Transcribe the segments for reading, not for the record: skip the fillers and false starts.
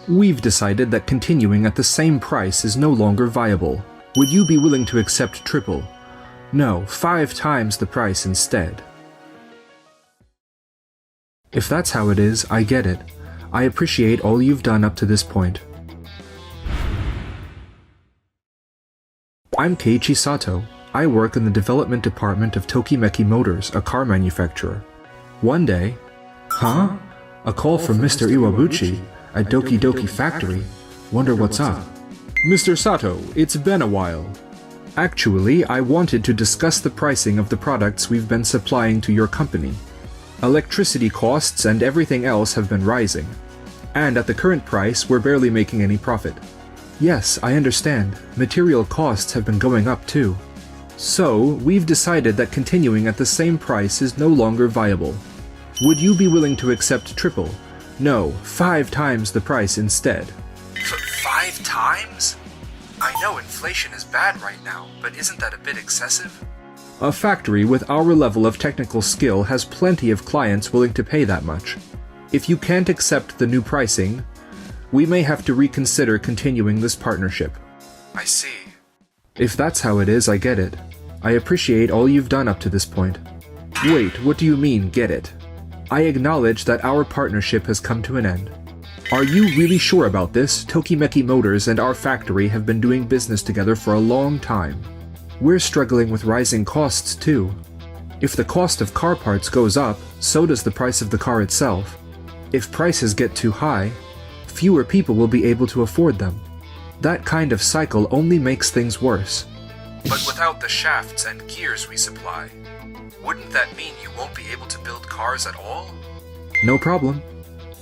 We've decided that continuing at the same price is no longer viable. Would you be willing to accept triple? No, 5 times the price instead. If that's how it is, I get it. I appreciate all you've done up to this point. I'm Keiichi Sato. I work in the development department of Tokimeki Motors, a car manufacturer. One day... Huh? A call from Mr. Iwabuchi at Doki Doki Factory. Wonder what's up. Mr. Sato, it's been a while. Actually, I wanted to discuss the pricing of the products we've been supplying to your company. Electricity costs and everything else have been rising. And at the current price, we're barely making any profit. Yes, I understand. Material costs have been going up too. So, we've decided that continuing at the same price is no longer viable. Would you be willing to accept triple? No, 5 times the price instead. 5 times? I know inflation is bad right now, but isn't that a bit excessive? A factory with our level of technical skill has plenty of clients willing to pay that much. If you can't accept the new pricing, we may have to reconsider continuing this partnership. I see. If that's how it is, I get it. I appreciate all you've done up to this point. Wait, what do you mean, get it? I acknowledge that our partnership has come to an end. Are you really sure about this? Tokimeki Motors and our factory have been doing business together for a long time. We're struggling with rising costs too. If the cost of car parts goes up, so does the price of the car itself. If prices get too high, fewer people will be able to afford them. That kind of cycle only makes things worse. But without the shafts and gears we supply, wouldn't that mean you won't be able to build cars at all? No problem.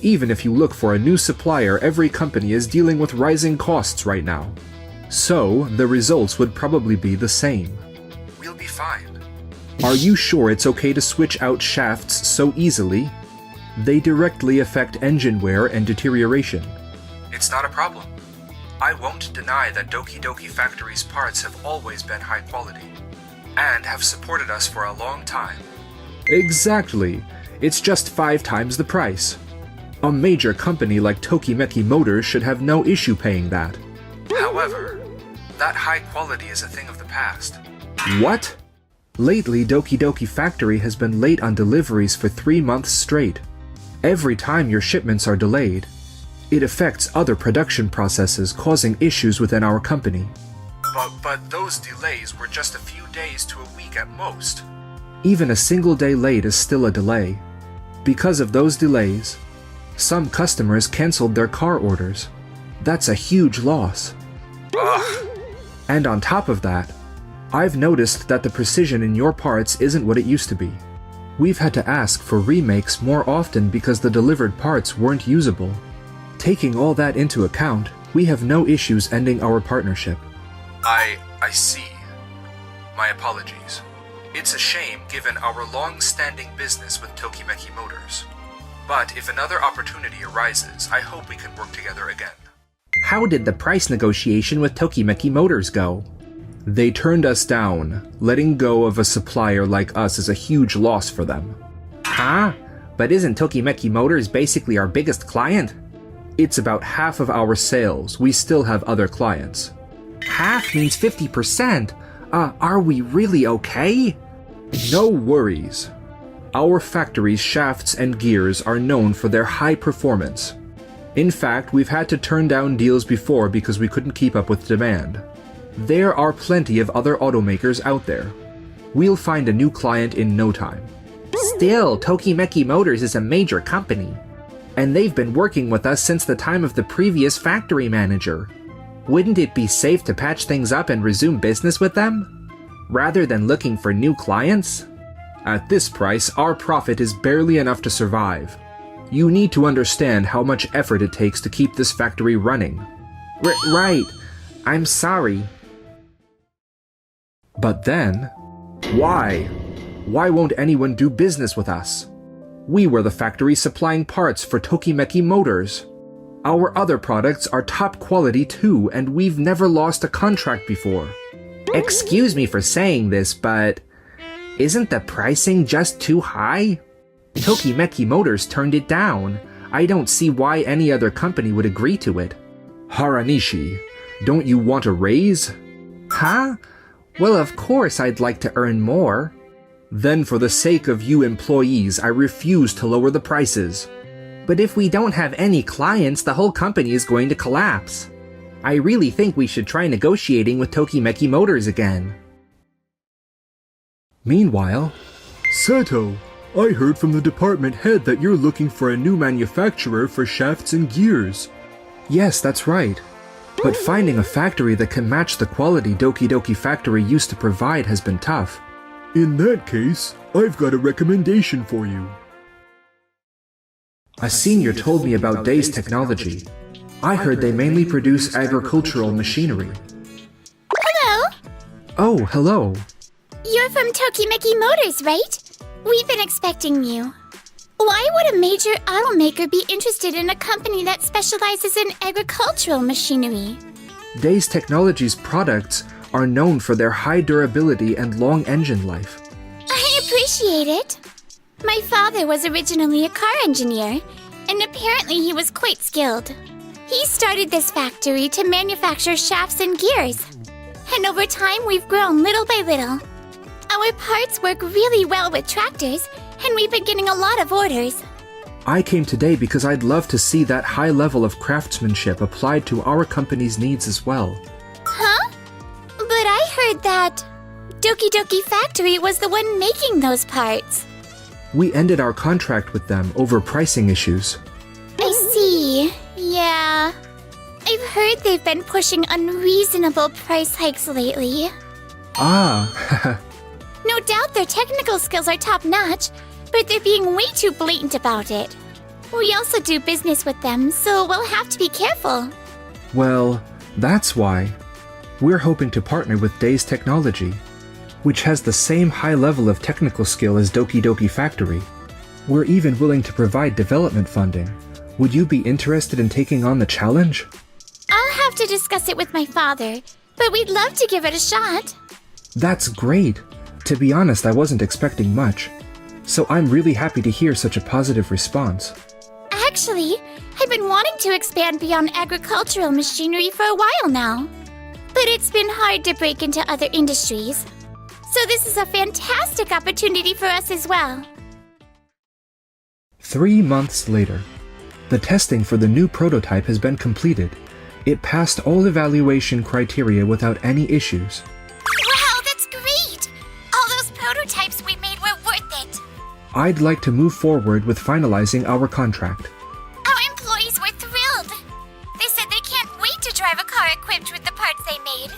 Even if you look for a new supplier, every company is dealing with rising costs right now. So, the results would probably be the same. We'll be fine. Are you sure it's okay to switch out shafts so easily? They directly affect engine wear and deterioration. It's not a problem. I won't deny that Doki Doki Factory's parts have always been high quality, and have supported us for a long time. Exactly. It's just 5 times the price. A major company like Tokimeki Motors should have no issue paying that. However, that high quality is a thing of the past. What? Lately, Doki Doki Factory has been late on deliveries for 3 months straight. Every time your shipments are delayed, it affects other production processes, causing issues within our company. But those delays were just a few days to a week at most. Even a single day late is still a delay. Because of those delays, some customers canceled their car orders. That's a huge loss. Ugh. And on top of that, I've noticed that the precision in your parts isn't what it used to be. We've had to ask for remakes more often because the delivered parts weren't usable. Taking all that into account, we have no issues ending our partnership. I see. My apologies. It's a shame given our long-standing business with Tokimeki Motors. But if another opportunity arises, I hope we can work together again. How did the price negotiation with Tokimeki Motors go? They turned us down. Letting go of a supplier like us is a huge loss for them. Huh? But isn't Tokimeki Motors basically our biggest client? It's about half of our sales. We still have other clients. Half means 50%. Are we really okay? No worries. Our factory's shafts and gears are known for their high performance. In fact, we've had to turn down deals before because we couldn't keep up with demand. There are plenty of other automakers out there. We'll find a new client in no time. Still, Tokimeki Motors is a major company, and they've been working with us since the time of the previous factory manager. Wouldn't it be safe to patch things up and resume business with them, rather than looking for new clients? At this price, our profit is barely enough to survive. You need to understand how much effort it takes to keep this factory running. Right. I'm sorry. But then, why? Why won't anyone do business with us? We were the factory supplying parts for Tokimeki Motors. Our other products are top quality too, and we've never lost a contract before. Excuse me for saying this, but isn't the pricing just too high? Tokimeki Motors turned it down. I don't see why any other company would agree to it. Haranishi, don't you want a raise? Huh? Well, of course I'd like to earn more. Then for the sake of you employees, I refuse to lower the prices. But if we don't have any clients, the whole company is going to collapse. I really think we should try negotiating with Tokimeki Motors again. Meanwhile, Sato, I heard from the department head that you're looking for a new manufacturer for shafts and gears. Yes, that's right. But finding a factory that can match the quality Doki Doki Factory used to provide has been tough. In that case, I've got a recommendation for you. A senior told me about Days Technology. I heard they mainly produce agricultural machinery. Hello? Oh, hello. You're from Tokimeki Motors, right? We've been expecting you. Why would a major automaker be interested in a company that specializes in agricultural machinery? Days Technology's products are known for their high durability and long engine life. I appreciate it. My father was originally a car engineer, and apparently he was quite skilled. He started this factory to manufacture shafts and gears. And over time, we've grown little by little. Our parts work really well with tractors, and we've been getting a lot of orders. I came today because I'd love to see that high level of craftsmanship applied to our company's needs as well. Huh? But I heard that Doki Doki Factory was the one making those parts. We ended our contract with them over pricing issues. I see. Yeah. I've heard they've been pushing unreasonable price hikes lately. Ah, No doubt their technical skills are top-notch, but they're being way too blatant about it. We also do business with them, so we'll have to be careful. well, that's why. We're hoping to partner with Days Technology, which has the same high level of technical skill as Doki Doki Factory. We're even willing to provide development funding. Would you be interested in taking on the challenge? I'll have to discuss it with my father, but we'd love to give it a shot. That's great. To be honest, I wasn't expecting much. So I'm really happy to hear such a positive response. Actually, I've been wanting to expand beyond agricultural machinery for a while now. But it's been hard to break into other industries. So this is a fantastic opportunity for us as well. 3 months later, the testing for the new prototype has been completed. It passed all evaluation criteria without any issues. Wow, that's great! All those prototypes we made were worth it. I'd like to move forward with finalizing our contract. Our employees were thrilled. They said they can't wait to drive a car equipped with the parts they made.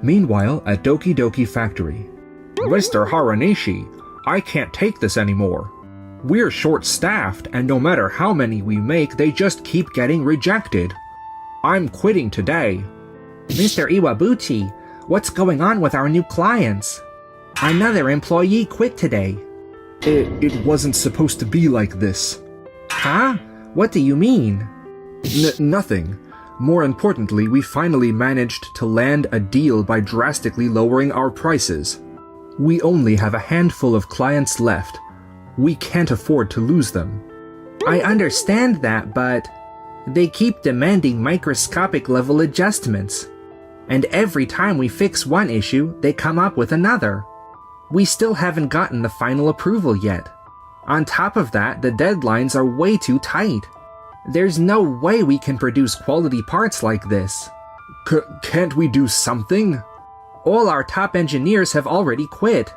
Meanwhile, at Doki Doki Factory. Mr. Haranishi, I can't take this anymore. We're short-staffed, and no matter how many we make, they just keep getting rejected. I'm quitting today. Mr. Iwabuchi, what's going on with our new clients? Another employee quit today. It wasn't supposed to be like this. Huh? What do you mean? Nothing. More importantly, we finally managed to land a deal by drastically lowering our prices. We only have a handful of clients left. We can't afford to lose them. I understand that, but they keep demanding microscopic level adjustments. And every time we fix one issue, they come up with another. We still haven't gotten the final approval yet. On top of that, the deadlines are way too tight. There's no way we can produce quality parts like this. Can't we do something? All our top engineers have already quit.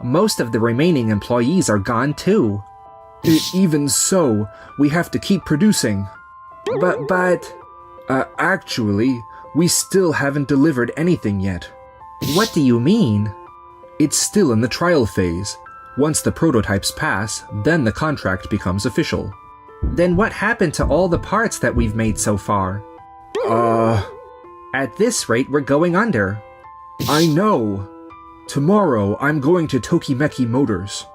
Most of the remaining employees are gone too. Even so, we have to keep producing. But... Actually, we still haven't delivered anything yet. What do you mean? It's still in the trial phase. Once the prototypes pass, then the contract becomes official. Then what happened to all the parts that we've made so far? At this rate, we're going under. I know. Tomorrow, I'm going to Tokimeki Motors.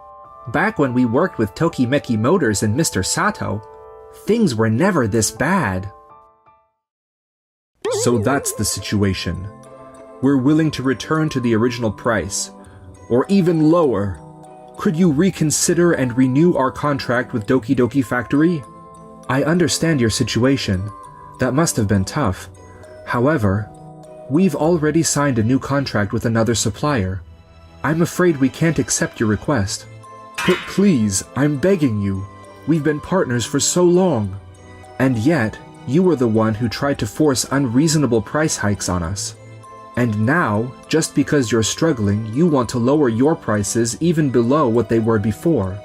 Back when we worked with Tokimeki Motors and Mr. Sato, things were never this bad. So that's the situation. We're willing to return to the original price, or even lower. Could you reconsider and renew our contract with Doki Doki Factory? I understand your situation. That must have been tough. However, we've already signed a new contract with another supplier. I'm afraid we can't accept your request. But please, I'm begging you. We've been partners for so long. And yet, you were the one who tried to force unreasonable price hikes on us. And now, just because you're struggling, you want to lower your prices even below what they were before.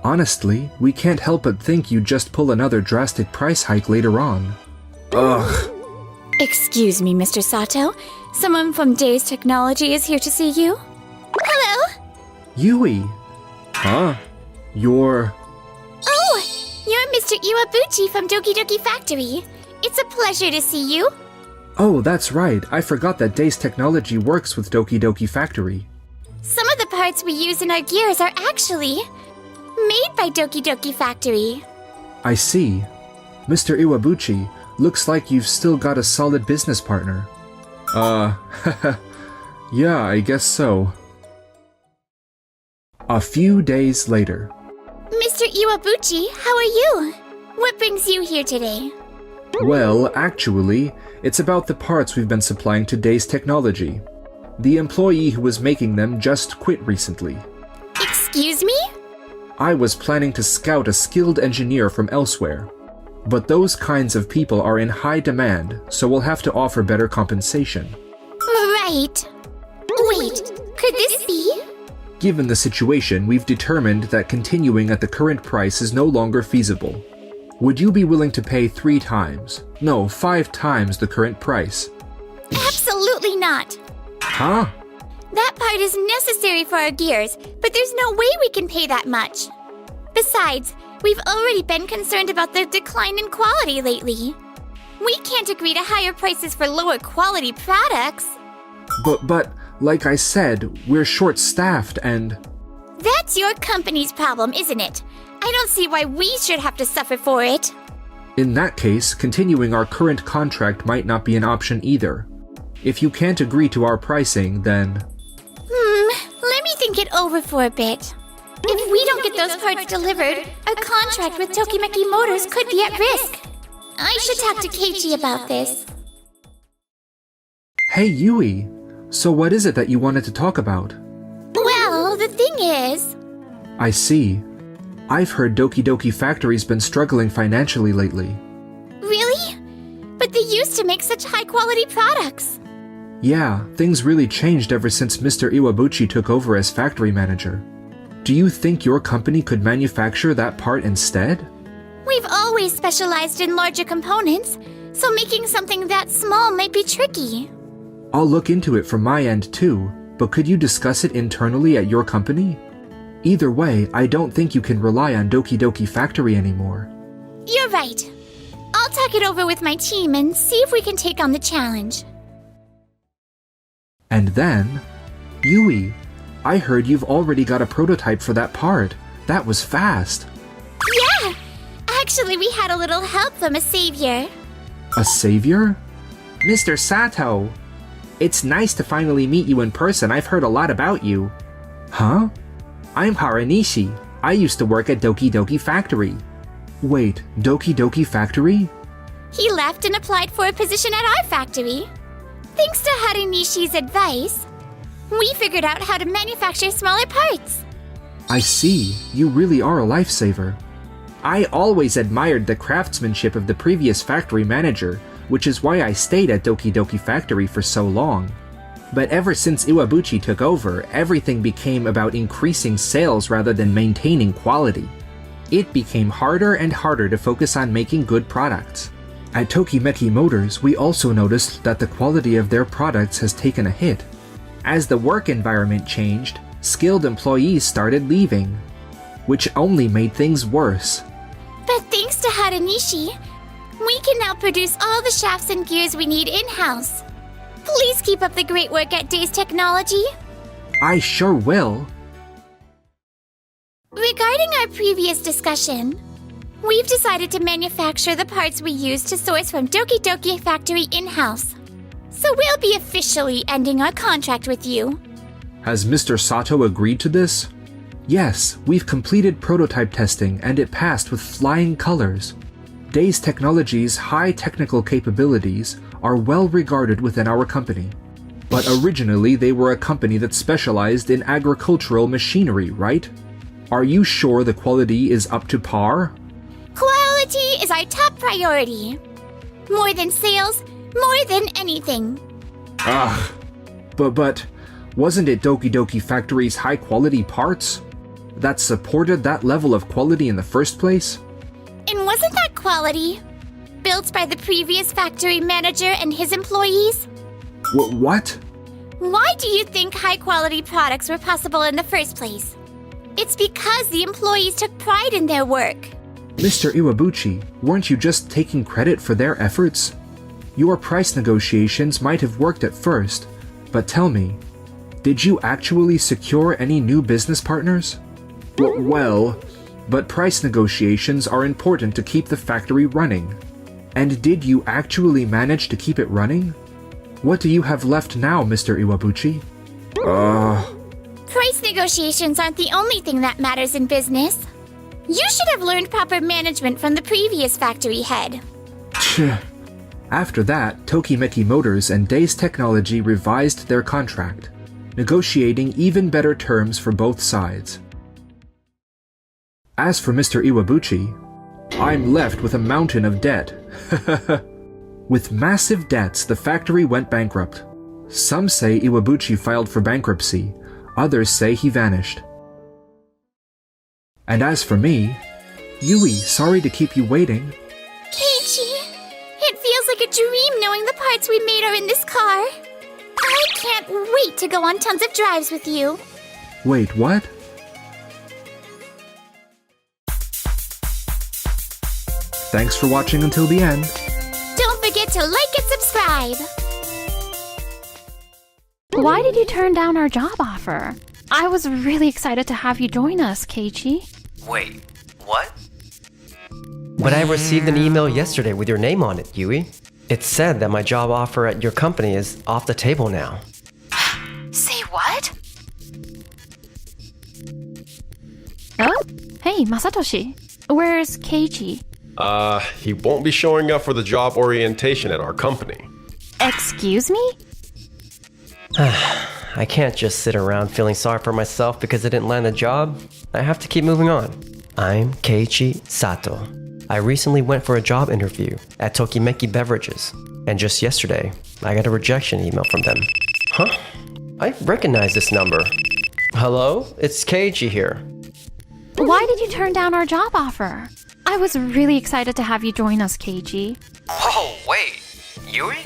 Honestly, we can't help but think you'd just pull another drastic price hike later on. Ugh. Excuse me, Mr. Sato. Someone from Days Technology is here to see you. Hello? Yui. Huh? You're... Oh, you're Mr. Iwabuchi from Doki Doki Factory. It's a pleasure to see you. Oh, that's right. I forgot that Days Technology works with Doki Doki Factory. Some of the parts we use in our gears are actually made by Doki Doki Factory. I see. Mr. Iwabuchi, looks like you've still got a solid business partner. Yeah, I guess so. A few days later. Mr. Iwabuchi, how are you? What brings you here today? Well, actually, it's about the parts we've been supplying to Days Technology. The employee who was making them just quit recently. Excuse me? I was planning to scout a skilled engineer from elsewhere. But those kinds of people are in high demand, so we'll have to offer better compensation. Right. Wait, could this be? Given the situation, we've determined that continuing at the current price is no longer feasible. Would you be willing to pay 3 times, no, 5 times the current price? Absolutely not. Huh? That part is necessary for our gears, but there's no way we can pay that much. Besides, we've already been concerned about the decline in quality lately. We can't agree to higher prices for lower quality products. But, like I said, we're short-staffed and... That's your company's problem, isn't it? I don't see why we should have to suffer for it. In that case, continuing our current contract might not be an option either. If you can't agree to our pricing, then... Let me think it over for a bit. If we don't get those parts delivered, our contract with Tokimeki Motors could be at risk. I should talk to Keiichi about this. Hey, Yui. So what is it that you wanted to talk about? Well, the thing is... I see. I've heard Doki Doki Factory's been struggling financially lately. Really? But they used to make such high-quality products. Yeah, things really changed ever since Mr. Iwabuchi took over as factory manager. Do you think your company could manufacture that part instead? We've always specialized in larger components, so making something that small might be tricky. I'll look into it from my end too, but could you discuss it internally at your company? Either way, I don't think you can rely on Doki Doki Factory anymore. You're right. I'll talk it over with my team and see if we can take on the challenge. And then... Yui, I heard you've already got a prototype for that part. That was fast. Yeah! Actually, we had a little help from a savior. A savior? Mr. Sato! It's nice to finally meet you in person. I've heard a lot about you. Huh? I'm Haranishi. I used to work at Doki Doki Factory. Wait, Doki Doki Factory? He left and applied for a position at our factory. Thanks to Haranishi's advice, we figured out how to manufacture smaller parts. I see. You really are a lifesaver. I always admired the craftsmanship of the previous factory manager, which is why I stayed at Doki Doki Factory for so long. But ever since Iwabuchi took over, everything became about increasing sales rather than maintaining quality. It became harder and harder to focus on making good products. At Tokimeki Motors, we also noticed that the quality of their products has taken a hit. As the work environment changed, skilled employees started leaving, which only made things worse. But thanks to Haranishi, we can now produce all the shafts and gears we need in-house. Please keep up the great work at Days Technology. I sure will. Regarding our previous discussion, we've decided to manufacture the parts we use to source from Doki Doki Factory in-house. So we'll be officially ending our contract with you. Has Mr. Sato agreed to this? Yes, we've completed prototype testing and it passed with flying colors. Days Technology's high technical capabilities are well regarded within our company. But originally they were a company that specialized in agricultural machinery, right? Are you sure the quality is up to par? Quality is our top priority. More than sales, more than anything. But wasn't it Doki Doki Factory's high-quality parts that supported that level of quality in the first place? And wasn't that quality built by the previous factory manager and his employees? What? Why do you think high-quality products were possible in the first place? It's because the employees took pride in their work. Mr. Iwabuchi, weren't you just taking credit for their efforts? Your price negotiations might have worked at first, but tell me, did you actually secure any new business partners? Well, but price negotiations are important to keep the factory running. And did you actually manage to keep it running? What do you have left now, Mr. Iwabuchi? Price negotiations aren't the only thing that matters in business. You should have learned proper management from the previous factory head. After that, Tokimeki Motors and Days Technology revised their contract, negotiating even better terms for both sides. As for Mr. Iwabuchi, I'm left with a mountain of debt. With massive debts, the factory went bankrupt. Some say Iwabuchi filed for bankruptcy, others say he vanished. And as for me, Yui, sorry to keep you waiting. Keiichi, it feels like a dream knowing the parts we made are in this car. I can't wait to go on tons of drives with you. Wait, what? Thanks for watching until the end. Don't forget to like and subscribe. Why did you turn down our job offer? I was really excited to have you join us, Keiichi. Wait, what? But I received an email yesterday with your name on it, Yui. It said that my job offer at your company is off the table now. Say what? Oh? Hey, Masatoshi. Where's Keiichi? He won't be showing up for the job orientation at our company. Excuse me? I can't just sit around feeling sorry for myself because I didn't land a job. I have to keep moving on. I'm Keiichi Sato. I recently went for a job interview at Tokimeki Beverages, and just yesterday, I got a rejection email from them. Huh? I recognize this number. Hello? It's Keiichi here. Why did you turn down our job offer? I was really excited to have you join us, Keiichi. Whoa, wait. Yui?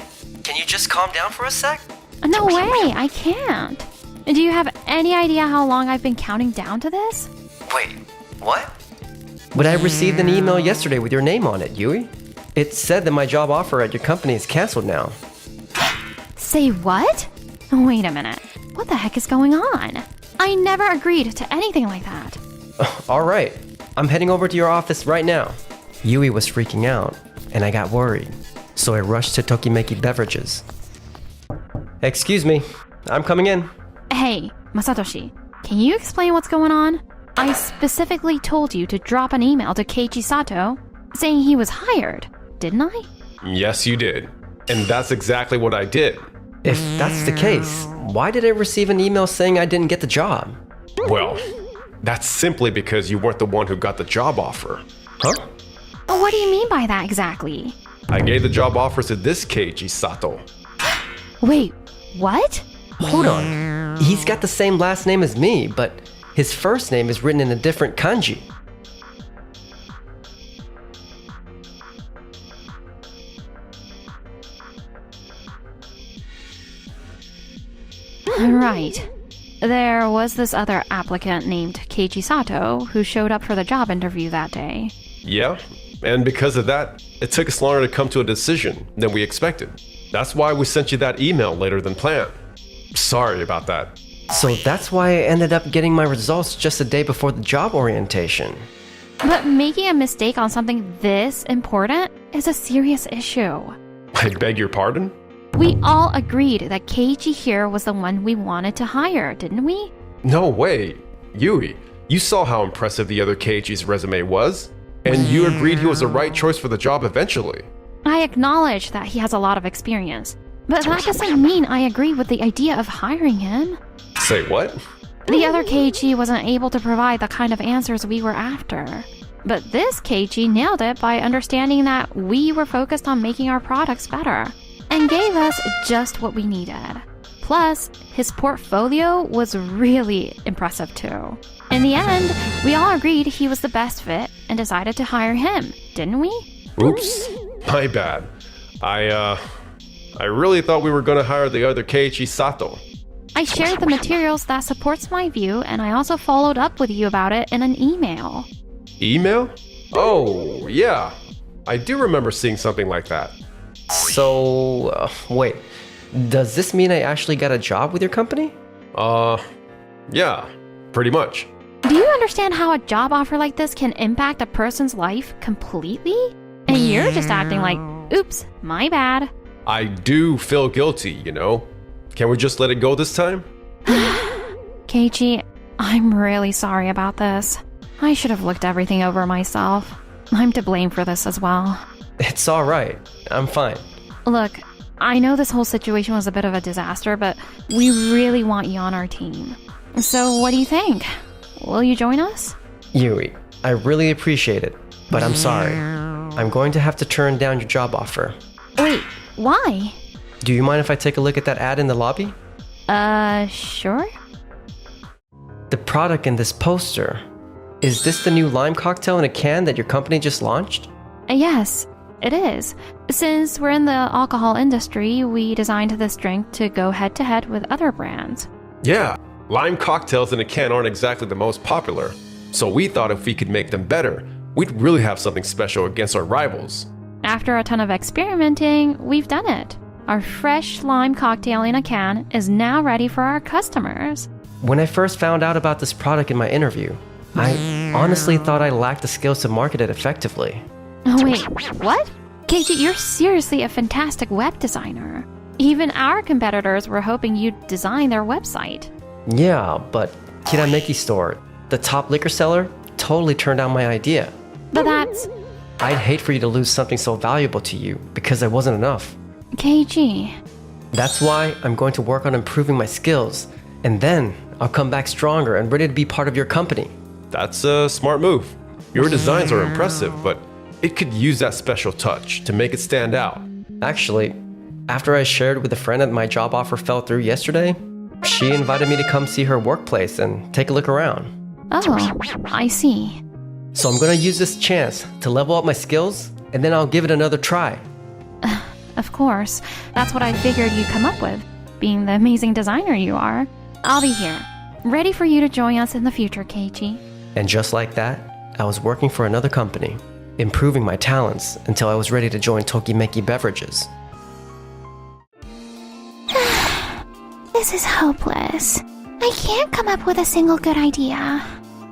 Can you just calm down for a sec? No way, I can't. Do you have any idea how long I've been counting down to this? Wait, what? But I received an email yesterday with your name on it, Yui. It said that my job offer at your company is canceled now. Say what? Wait a minute. What the heck is going on? I never agreed to anything like that. All right, I'm heading over to your office right now. Yui was freaking out, and I got worried, so I rushed to Tokimeki Beverages. Excuse me, I'm coming in. Hey, Masatoshi, can you explain what's going on? I specifically told you to drop an email to Keiichi Sato saying he was hired, didn't I? Yes, you did. And that's exactly what I did. If that's the case, why did I receive an email saying I didn't get the job? Well, that's simply because you weren't the one who got the job offer. Huh? What do you mean by that exactly? I gave the job offer to this Keiichi Sato. Wait, what? Hold on. He's got the same last name as me, but his first name is written in a different kanji. Right. There was this other applicant named Keiichi Sato who showed up for the job interview that day. Yeah, and because of that, it took us longer to come to a decision than we expected. That's why we sent you that email later than planned. Sorry about that. So that's why I ended up getting my results just a day before the job orientation. But making a mistake on something this important is a serious issue. I beg your pardon? We all agreed that Keiichi here was the one we wanted to hire, didn't we? No way. Yui, You saw how impressive the other Keiichi's resume was, and you agreed he was the right choice for the job eventually. I acknowledge that he has a lot of experience, but that doesn't mean I agree with the idea of hiring him. Say what? The other Keiichi wasn't able to provide the kind of answers we were after. But this Keiichi nailed it by understanding that we were focused on making our products better, and gave us just what we needed. Plus, his portfolio was really impressive too. In the end, we all agreed he was the best fit and decided to hire him, didn't we? Oops, my bad. I really thought we were gonna hire the other Keiichi Sato. I shared the materials that supports my view, and I also followed up with you about it in an email. Email? Oh, yeah. I do remember seeing something like that. So, wait. Does this mean I actually got a job with your company? Yeah, pretty much. Do you understand how a job offer like this can impact a person's life completely? And you're just acting like, oops, my bad. I do feel guilty, you know? Can we just let it go this time? Keiichi, I'm really sorry about this. I should have looked everything over myself. I'm to blame for this as well. It's alright. I'm fine. Look, I know this whole situation was a bit of a disaster, but we really want you on our team. So what do you think? Will you join us? Yui, I really appreciate it, but I'm sorry. I'm going to have to turn down your job offer. Wait, why? Do you mind if I take a look at that ad in the lobby? Sure? The product in this poster. Is this the new lime cocktail in a can that your company just launched? Yes, it is. Since we're in the alcohol industry, we designed this drink to go head-to-head with other brands. Yeah, lime cocktails in a can aren't exactly the most popular, so we thought if we could make them better, we'd really have something special against our rivals. After a ton of experimenting, we've done it. Our fresh lime cocktail in a can is now ready for our customers. When I first found out about this product in my interview, I honestly thought I lacked the skills to market it effectively. Oh, wait, what? Keiichi, you're seriously a fantastic web designer. Even our competitors were hoping you'd design their website. Yeah, but Kirameki Store, the top liquor seller, totally turned down my idea. But that's... I'd hate for you to lose something so valuable to you because there wasn't enough. Keiichi. That's why I'm going to work on improving my skills, and then I'll come back stronger and ready to be part of your company. That's a smart move. Your designs are impressive, but it could use that special touch to make it stand out. Actually, after I shared with a friend that my job offer fell through yesterday, she invited me to come see her workplace and take a look around. Oh, I see. So I'm going to use this chance to level up my skills, and then I'll give it another try. Of course. That's what I figured you'd come up with, being the amazing designer you are. I'll be here, ready for you to join us in the future, Keiichi. And just like that, I was working for another company, improving my talents until I was ready to join Tokimeki Beverages. This is hopeless. I can't come up with a single good idea.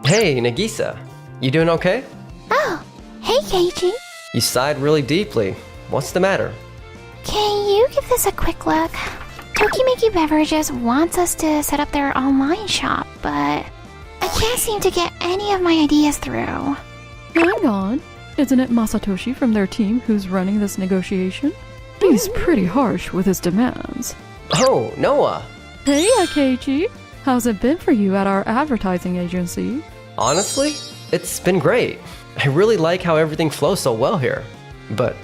Hey, Nagisa, you doing okay? Oh, hey Keiichi. You sighed really deeply. What's the matter? Can you give this a quick look? Tokimeki Beverages wants us to set up their online shop, but I can't seem to get any of my ideas through. Hang on. Isn't it Masatoshi from their team who's running this negotiation? He's pretty harsh with his demands. Oh, Noah! Hey, Keiichi. How's it been for you at our advertising agency? Honestly, it's been great. I really like how everything flows so well here. But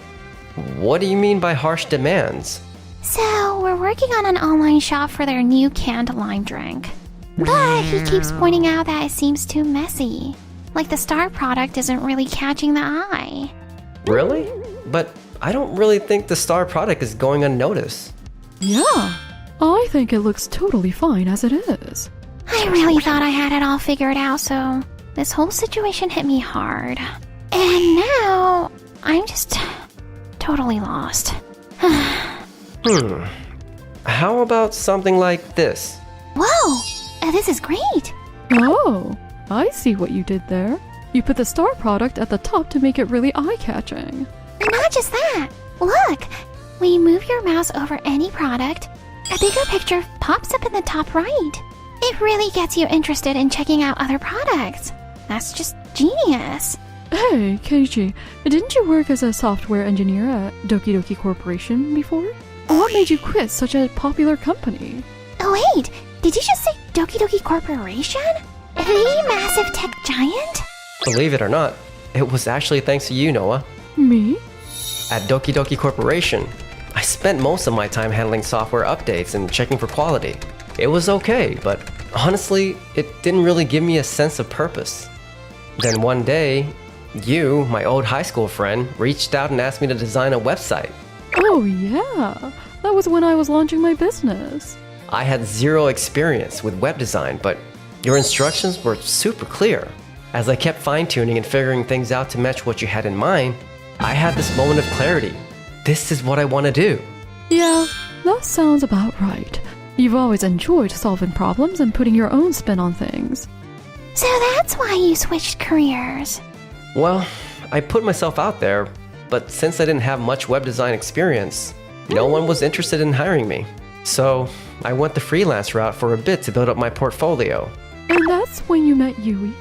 what do you mean by harsh demands? So, we're working on an online shop for their new canned lime drink. But he keeps pointing out that it seems too messy. Like the star product isn't really catching the eye. Really? But I don't really think the star product is going unnoticed. Yeah, I think it looks totally fine as it is. I really thought I had it all figured out, so this whole situation hit me hard. And now, I'm just totally lost. How about something like this? Whoa! This is great! Oh, I see what you did there. You put the star product at the top to make it really eye-catching. Not just that! Look! When you move your mouse over any product, a bigger picture pops up in the top right. It really gets you interested in checking out other products. That's just genius. Hey, Keiichi, didn't you work as a software engineer at Doki Doki Corporation before? What made you quit such a popular company? Oh wait, did you just say Doki Doki Corporation? The massive tech giant? Believe it or not, it was actually thanks to you, Noah. Me? At Doki Doki Corporation, I spent most of my time handling software updates and checking for quality. It was okay, but honestly, it didn't really give me a sense of purpose. Then one day, you, my old high school friend, reached out and asked me to design a website. Oh yeah, that was when I was launching my business. I had zero experience with web design, but your instructions were super clear. As I kept fine-tuning and figuring things out to match what you had in mind, I had this moment of clarity. This is what I want to do. Yeah, that sounds about right. You've always enjoyed solving problems and putting your own spin on things. So that's why you switched careers. Well, I put myself out there, but since I didn't have much web design experience, no one was interested in hiring me. So I went the freelance route for a bit to build up my portfolio. And that's when you met Yui?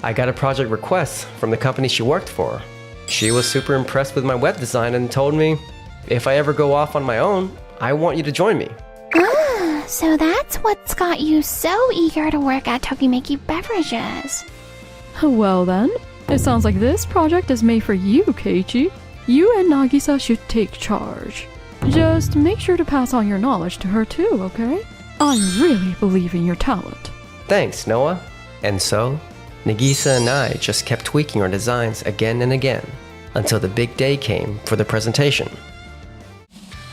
I got a project request from the company she worked for. She was super impressed with my web design and told me, if I ever go off on my own, I want you to join me. Ah, so that's what's got you so eager to work at Tokimeki Beverages. Well then, it sounds like this project is made for you, Keiichi. You and Nagisa should take charge. Just make sure to pass on your knowledge to her too, okay? I really believe in your talent. Thanks, Noah. And so, Nagisa and I just kept tweaking our designs again and again until the big day came for the presentation.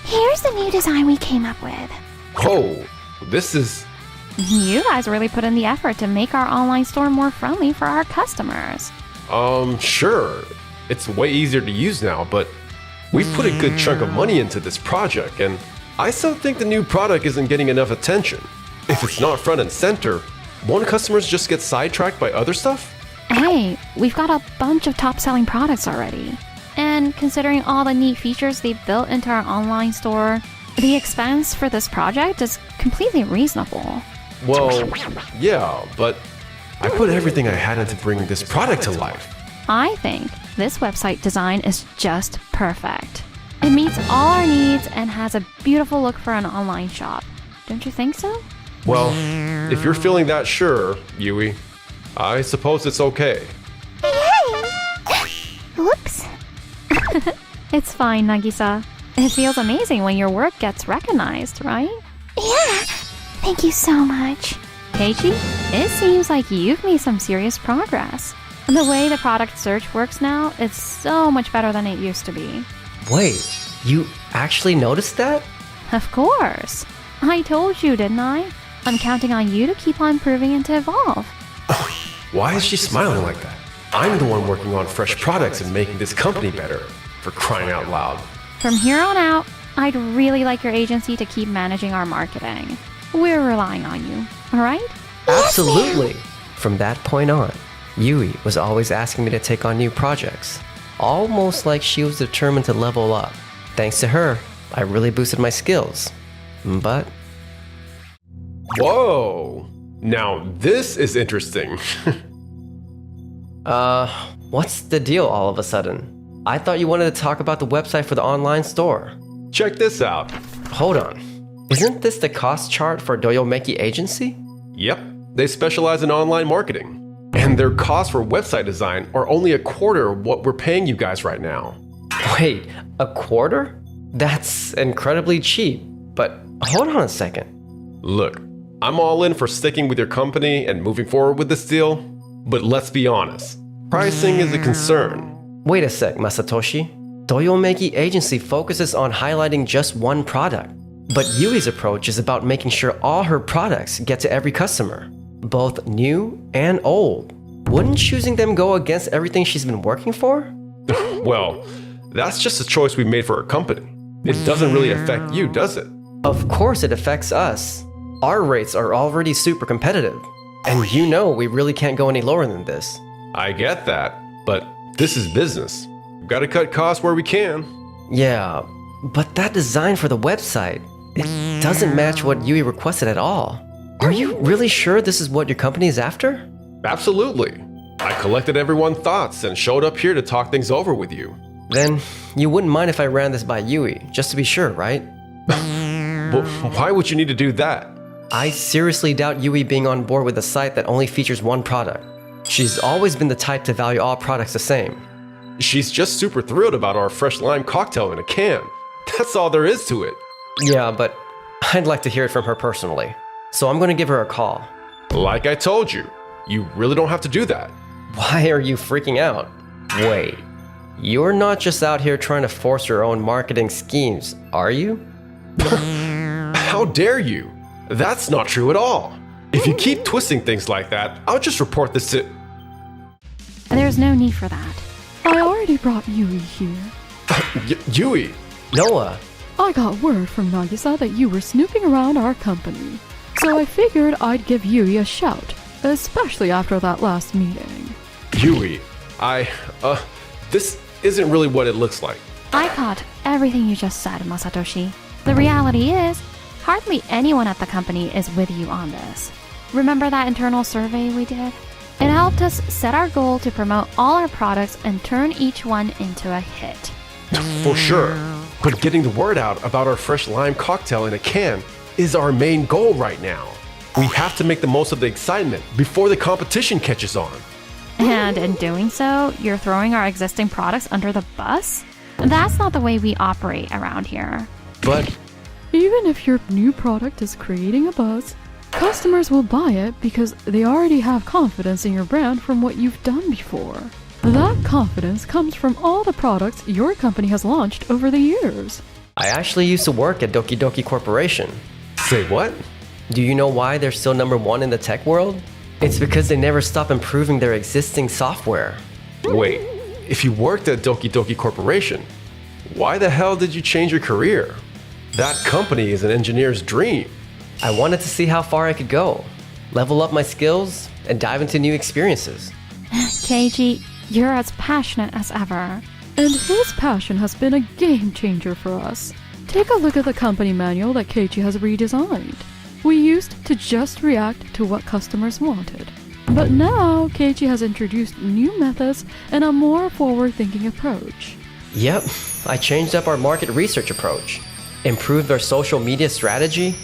Here's the new design we came up with. Oh, this is... You guys really put in the effort to make our online store more friendly for our customers. Sure. It's way easier to use now, but we put a good chunk of money into this project, and I still think the new product isn't getting enough attention. If it's not front and center, won't customers just get sidetracked by other stuff? Hey, we've got a bunch of top-selling products already. And considering all the neat features they've built into our online store, the expense for this project is completely reasonable. Well, yeah, but I put everything I had into bringing this product to life. I think this website design is just perfect. It meets all our needs and has a beautiful look for an online shop. Don't you think so? Well, if you're feeling that sure, Yui, I suppose it's okay. Oops. It's fine, Nagisa. It feels amazing when your work gets recognized, right? Yeah, thank you so much. Keiichi, it seems like you've made some serious progress. The way the product search works now is so much better than it used to be. Wait, you actually noticed that? Of course. I told you, didn't I? I'm counting on you to keep on improving and to evolve. Why is she smiling like that? I'm the one working on fresh products and making this company better, for crying out loud. From here on out, I'd really like your agency to keep managing our marketing. We're relying on you, alright? Absolutely. From that point on, Yui was always asking me to take on new projects, almost like she was determined to level up. Thanks to her, I really boosted my skills. But... Whoa! Now this is interesting. What's the deal all of a sudden? I thought you wanted to talk about the website for the online store. Check this out. Hold on. Isn't this the cost chart for Doyomeki Agency? Yep, they specialize in online marketing. And their costs for website design are only a quarter of what we're paying you guys right now. Wait, a quarter? That's incredibly cheap. But hold on a second. Look, I'm all in for sticking with your company and moving forward with this deal, but let's be honest, pricing is a concern. Wait a sec, Masatoshi. Doyomeki Agency focuses on highlighting just one product. But Yui's approach is about making sure all her products get to every customer, both new and old. Wouldn't choosing them go against everything she's been working for? Well, that's just a choice we made for our company. It doesn't really affect you, does it? Of course it affects us. Our rates are already super competitive. And you know we really can't go any lower than this. I get that, but this is business. We've got to cut costs where we can. Yeah, but that design for the website, it doesn't match what Yui requested at all. Are you really sure this is what your company is after? Absolutely. I collected everyone's thoughts and showed up here to talk things over with you. Then you wouldn't mind if I ran this by Yui, just to be sure, right? But why would you need to do that? I seriously doubt Yui being on board with a site that only features one product. She's always been the type to value all products the same. She's just super thrilled about our fresh lime cocktail in a can. That's all there is to it. Yeah, but I'd like to hear it from her personally. So I'm going to give her a call. Like I told you, you really don't have to do that. Why are you freaking out? Wait, you're not just out here trying to force your own marketing schemes, are you? How dare you? That's not true at all. If you keep twisting things like that, I'll just report this to... There's no need for that. I already brought Yui here. Yui. Noah, I got word from Nagisa that you were snooping around our company. So I figured I'd give Yui a shout, especially after that last meeting. Yui, this isn't really what it looks like. I caught everything you just said, Masatoshi. The reality is, hardly anyone at the company is with you on this. Remember that internal survey we did? It helped us set our goal to promote all our products and turn each one into a hit. For sure. But getting the word out about our fresh lime cocktail in a can is our main goal right now. We have to make the most of the excitement before the competition catches on. And in doing so, you're throwing our existing products under the bus? That's not the way we operate around here. But Even if your new product is creating a buzz, customers will buy it because they already have confidence in your brand from what you've done before. That confidence comes from all the products your company has launched over the years. I actually used to work at Doki Doki Corporation. say what? Do you know why they're still #1 in the tech world? It's because they never stop improving their existing software. Wait, if you worked at Doki Doki Corporation, why the hell did you change your career? That company is an engineer's dream. I wanted to see how far I could go, level up my skills, and dive into new experiences. Keiji, you're as passionate as ever. And his passion has been a game changer for us. Take a look at the company manual that Keiichi has redesigned. We used to just react to what customers wanted. But now, Keiichi has introduced new methods and a more forward-thinking approach. Yep, I changed up our market research approach, improved our social media strategy,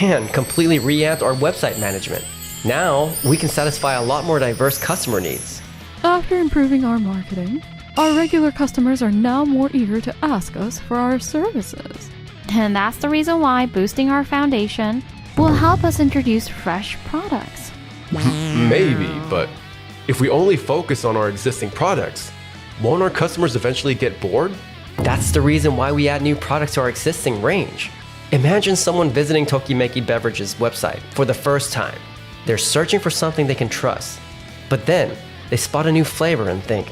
and completely revamped our website management. Now, we can satisfy a lot more diverse customer needs. After improving our marketing, our regular customers are now more eager to ask us for our services. And that's the reason why boosting our foundation will help us introduce fresh products. Maybe, but if we only focus on our existing products, won't our customers eventually get bored? That's the reason why we add new products to our existing range. Imagine someone visiting Tokimeki Beverages website for the first time. They're searching for something they can trust. But then, they spot a new flavor and think,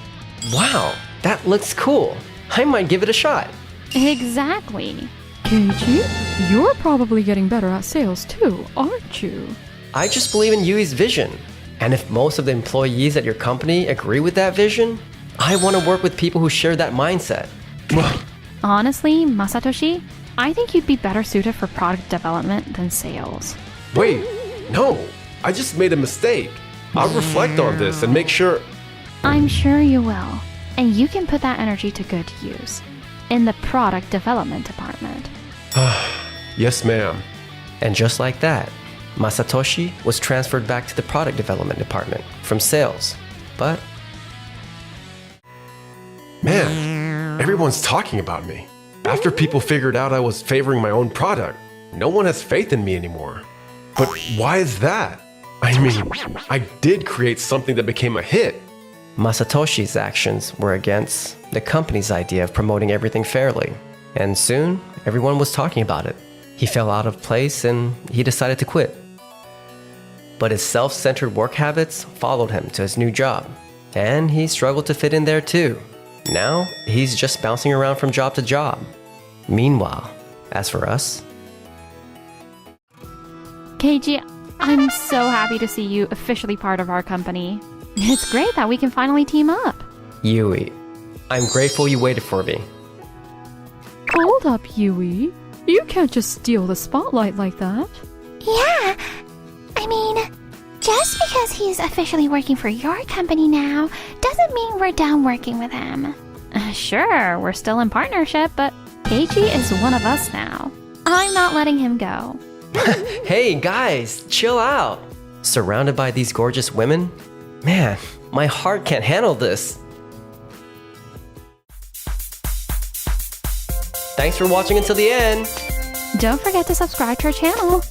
wow, that looks cool. I might give it a shot. Exactly. Keiichi, you're probably getting better at sales too, aren't you? I just believe in Yui's vision. And if most of the employees at your company agree with that vision, I want to work with people who share that mindset. Honestly, Masatoshi, I think you'd be better suited for product development than sales. Wait, no, I just made a mistake. I'll reflect on this and make sure. I'm sure you will. And you can put that energy to good use in the product development department. Yes, ma'am. And just like that, Masatoshi was transferred back to the product development department from sales. But Man, everyone's talking about me. After people figured out I was favoring my own product, no one has faith in me anymore. But why is that? I mean, I did create something that became a hit. Masatoshi's actions were against the company's idea of promoting everything fairly. And soon, everyone was talking about it. He fell out of place and he decided to quit. But his self-centered work habits followed him to his new job. And he struggled to fit in there too. Now, he's just bouncing around from job to job. Meanwhile, as for us, Keiji, I'm so happy to see you officially part of our company. It's great that we can finally team up. Yui, I'm grateful you waited for me. Hold up, Yui. You can't just steal the spotlight like that. Yeah, Just because he's officially working for your company now doesn't mean we're done working with him. Sure, we're still in partnership, but Keiichi is one of us now. I'm not letting him go. Hey guys, chill out. Surrounded by these gorgeous women? Man, my heart can't handle this. Thanks for watching until the end. Don't forget to subscribe to our channel.